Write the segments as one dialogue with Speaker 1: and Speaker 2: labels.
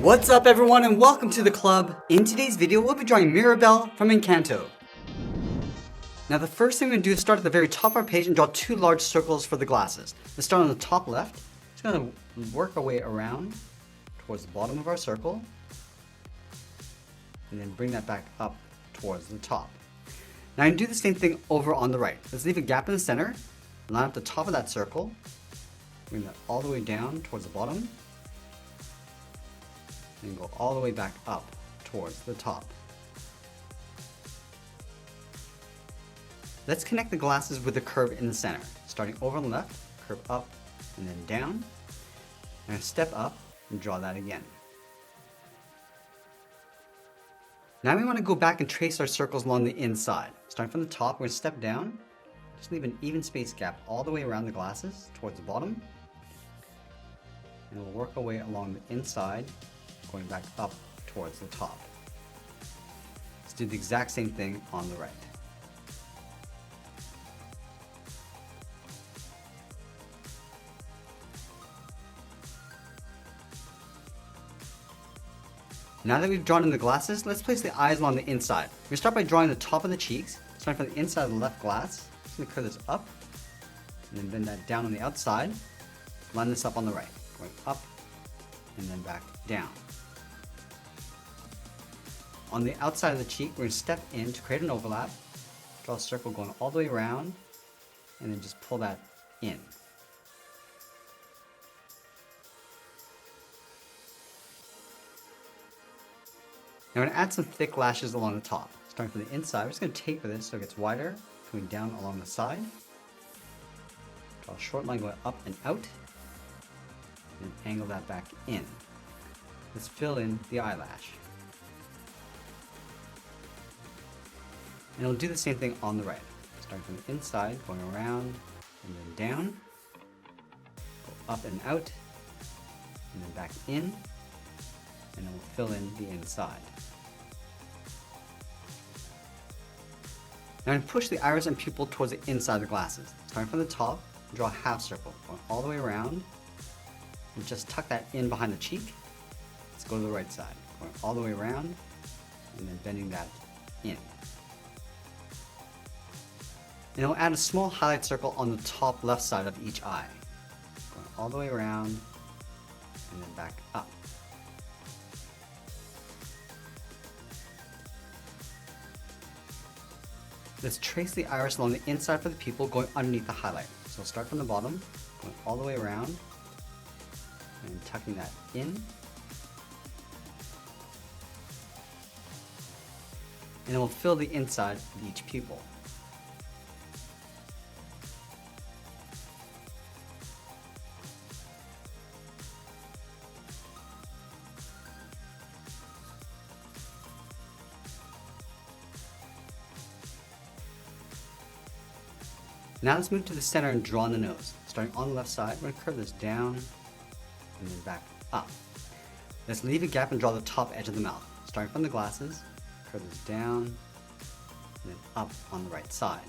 Speaker 1: What's up everyone and welcome to the club. In today's video we'll be drawing Mirabel from Encanto. Now the first thing we're going to do is start at the very top of our page and draw two large circles for the glasses. Let's start on the top left. Just going to work our way around towards the bottom of our circle and then bring that back up towards the top. Now I'm going to do the same thing over on the right. Let's leave a gap in the center, line up the top of that circle, bring that all the way down towards the bottom, and go all the way back up towards the top. Let's connect the glasses with the curve in the center. Starting over on the left, curve up and then down, and step up and draw that again. Now we want to go back and trace our circles along the inside. Starting from the top, we're going to step down, just leave an even space gap all the way around the glasses towards the bottom, and we'll work our way along the inside, going back up towards the top. Let's do the exact same thing on the right. Now that we've drawn in the glasses, let's place the eyes along the inside. We're going to start by drawing the top of the cheeks, starting from the inside of the left glass. Just going to curve this up, and then bend that down on the outside. Line this up on the right, going up, and then back down. On the outside of the cheek, we're going to step in to create an overlap, draw a circle going all the way around, and then just pull that in. Now we're going to add some thick lashes along the top. Starting from the inside, we're just going to taper this so it gets wider, coming down along the side. Draw a short line going up and out, and angle that back in. Let's fill in the eyelash. And we'll do the same thing on the right. Starting from the inside, going around, and then down, go up and out, and then back in, and then we'll fill in the inside. Now I'm going to push the iris and pupil towards the inside of the glasses. Starting from the top, draw a half circle, going all the way around, and just tuck that in behind the cheek. Let's go to the right side, going all the way around, and then bending that in. And we'll add a small highlight circle on the top left side of each eye, going all the way around, and then back up. Let's trace the iris along the inside for the pupil, going underneath the highlight. So we'll start from the bottom, going all the way around, and tucking that in. And then we'll fill the inside of each pupil. Now let's move to the center and draw on the nose. Starting on the left side, we're going to curve this down and then back up. Let's leave a gap and draw the top edge of the mouth. Starting from the glasses, curve this down and then up on the right side.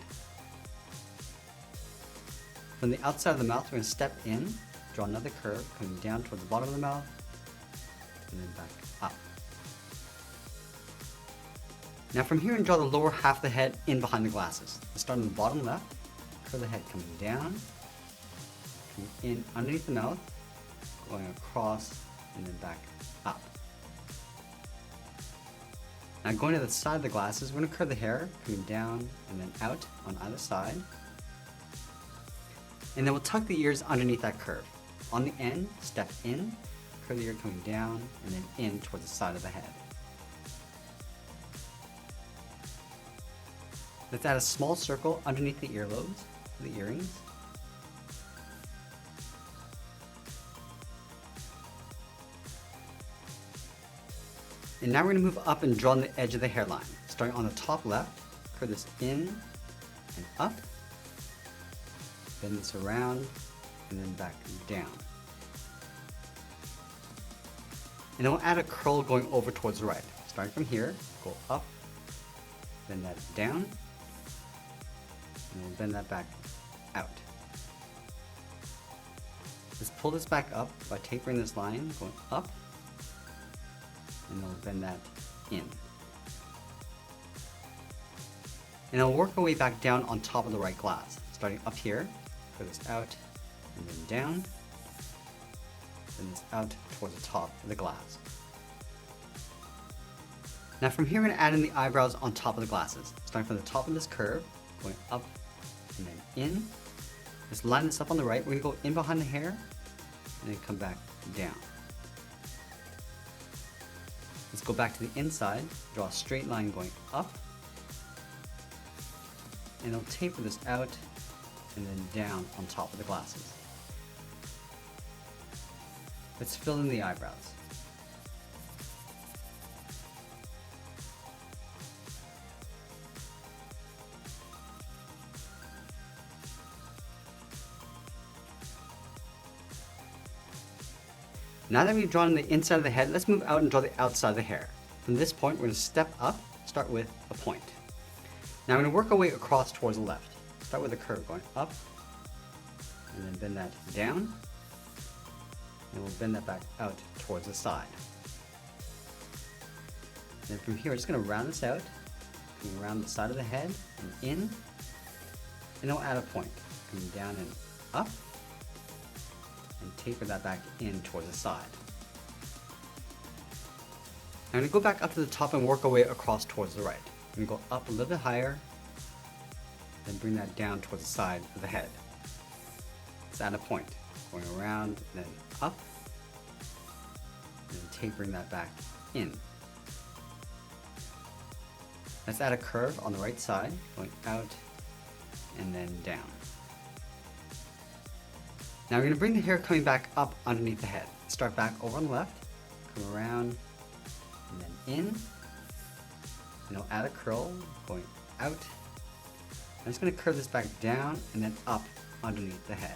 Speaker 1: From the outside of the mouth, we're going to step in, draw another curve, coming down towards the bottom of the mouth, and then back up. Now from here, and draw the lower half of the head in behind the glasses. Let's start on the bottom left. Curve the head coming down, coming in underneath the mouth, going across, and then back up. Now going to the side of the glasses, we're going to curve the hair, coming down and then out on either side. And then we'll tuck the ears underneath that curve. On the end, step in, curve the ear coming down, and then in towards the side of the head. Let's add a small circle underneath the earlobes for the earrings. And now we're going to move up and draw on the edge of the hairline. Starting on the top left, curve this in and up, bend this around, and then back down. And then we'll add a curl going over towards the right. Starting from here, go up, bend that down, and we'll bend that back out. Let's pull this back up by tapering this line, going up, and then we'll bend that in. And then we'll work our way back down on top of the right glass. Starting up here, curve this out, and then down, and this out towards the top of the glass. Now from here, we're going to add in the eyebrows on top of the glasses. Starting from the top of this curve, going up and then in. Just line this up on the right. We're going to go in behind the hair and then come back down. Let's go back to the inside, draw a straight line going up, and it'll taper this out and then down on top of the glasses. Let's fill in the eyebrows. Now that we've drawn the inside of the head, let's move out and draw the outside of the hair. From this point, we're going to step up, start with a point. Now we're going to work our way across towards the left. Start with a curve going up, and then bend that down, and we'll bend that back out towards the side. Then from here, we're just going to round this out, coming around the side of the head and in, and then we'll add a point, coming down and up, and taper that back in towards the side. Now I'm going to go back up to the top and work our way across towards the right. I'm going to go up a little bit higher, then bring that down towards the side of the head. Let's add a point, going around, then up, and then tapering that back in. Let's add a curve on the right side, going out and then down. Now we're going to bring the hair coming back up underneath the head. Start back over on the left, come around, and then in. And I'll add a curl going out. I'm just going to curve this back down and then up underneath the head.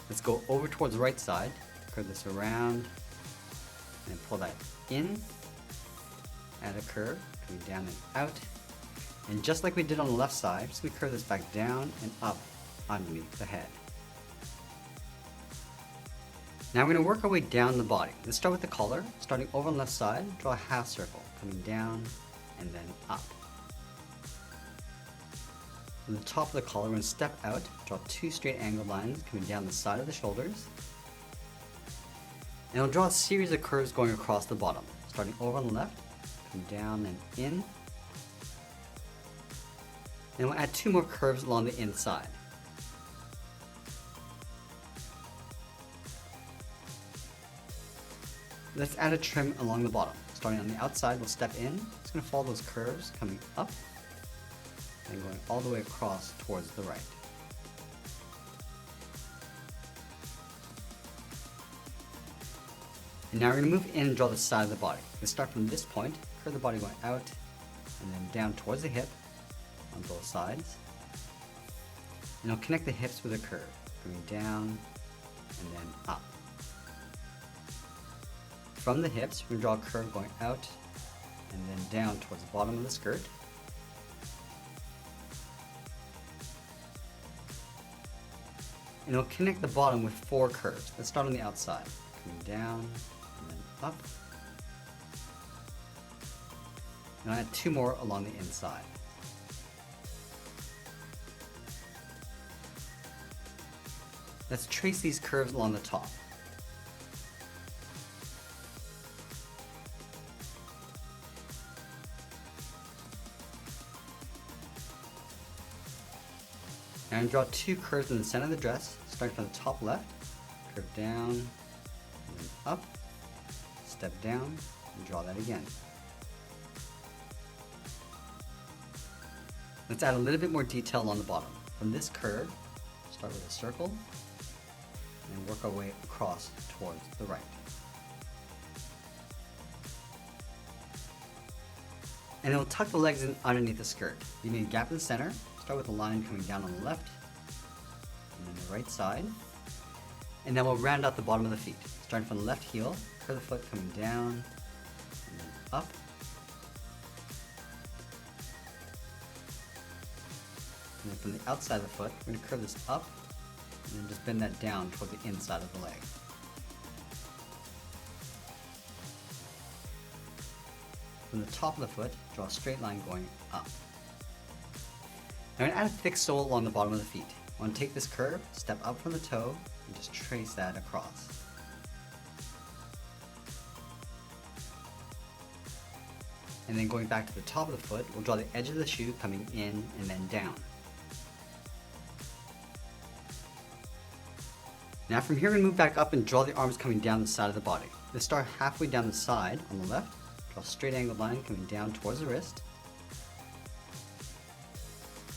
Speaker 1: Let's go over towards the right side, curve this around, and pull that in. Add a curve, coming down and out. And just like we did on the left side, just going to curve this back down and up underneath the head. Now we're going to work our way down the body. Let's start with the collar. Starting over on the left side, draw a half circle, coming down and then up. From the top of the collar, we're going to step out, draw two straight angled lines coming down the side of the shoulders. And we'll draw a series of curves going across the bottom. Starting over on the left, come down and in. And we'll add two more curves along the inside. Let's add a trim along the bottom. Starting on the outside, we'll step in. Just going to follow those curves coming up and going all the way across towards the right. And now we're going to move in and draw the side of the body. Let's start from this point, curve the body going out and then down towards the hip on both sides. And I'll connect the hips with a curve, going down and then up. From the hips, we're going to draw a curve going out and then down towards the bottom of the skirt. And it'll connect the bottom with four curves. Let's start on the outside, coming down and then up. And I'll add two more along the inside. Let's trace these curves along the top. Now I'm going to draw two curves in the center of the dress, starting from the top left, curve down, and then up, step down, and draw that again. Let's add a little bit more detail on the bottom. From this curve, start with a circle, and work our way across towards the right. And then we'll tuck the legs in underneath the skirt, leaving a gap in the center. Start with a line coming down on the left, and then the right side. And then we'll round out the bottom of the feet. Starting from the left heel, curve the foot coming down, and then up. And then from the outside of the foot, we're going to curve this up, and then just bend that down toward the inside of the leg. From the top of the foot, draw a straight line going up. Now I'm going to add a thick sole along the bottom of the feet. I want to take this curve, step up from the toe, and just trace that across. And then going back to the top of the foot, we'll draw the edge of the shoe coming in and then down. Now from here, we're going to move back up and draw the arms coming down the side of the body. Let's start halfway down the side on the left, draw a straight angled line coming down towards the wrist.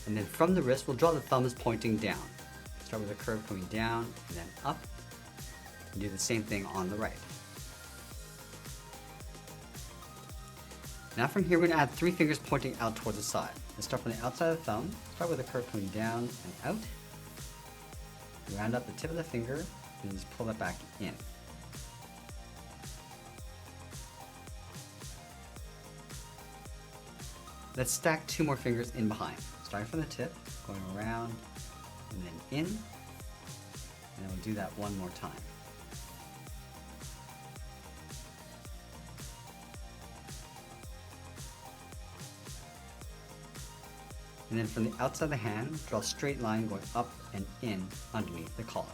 Speaker 1: And then from the wrist, we'll draw the thumbs pointing down. Start with a curve coming down and then up. And do the same thing on the right. Now from here, we're going to add 3 fingers pointing out towards the side. Let's start from the outside of the thumb, start with a curve coming down and out. Round up the tip of the finger and just pull that back in. Let's stack 2 more fingers in behind. Starting from the tip, going around and then in. And then we'll do that one more time. And then from the outside of the hand, draw a straight line going up and in underneath the collar.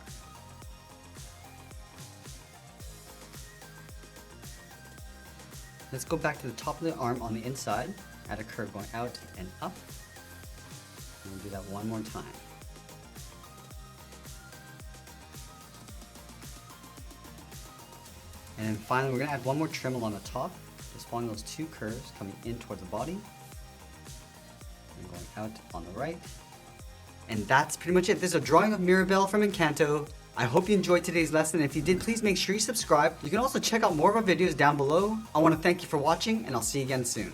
Speaker 1: Let's go back to the top of the arm on the inside, add a curve going out and up. And we'll do that one more time. And then finally, we're going to add one more trim along the top, just following those 2 curves coming in towards the body. And going out on the right. And that's pretty much it. This is a drawing of Mirabel from Encanto. I hope you enjoyed today's lesson. If you did, please make sure you subscribe. You can also check out more of our videos down below. I want to thank you for watching, and I'll see you again soon.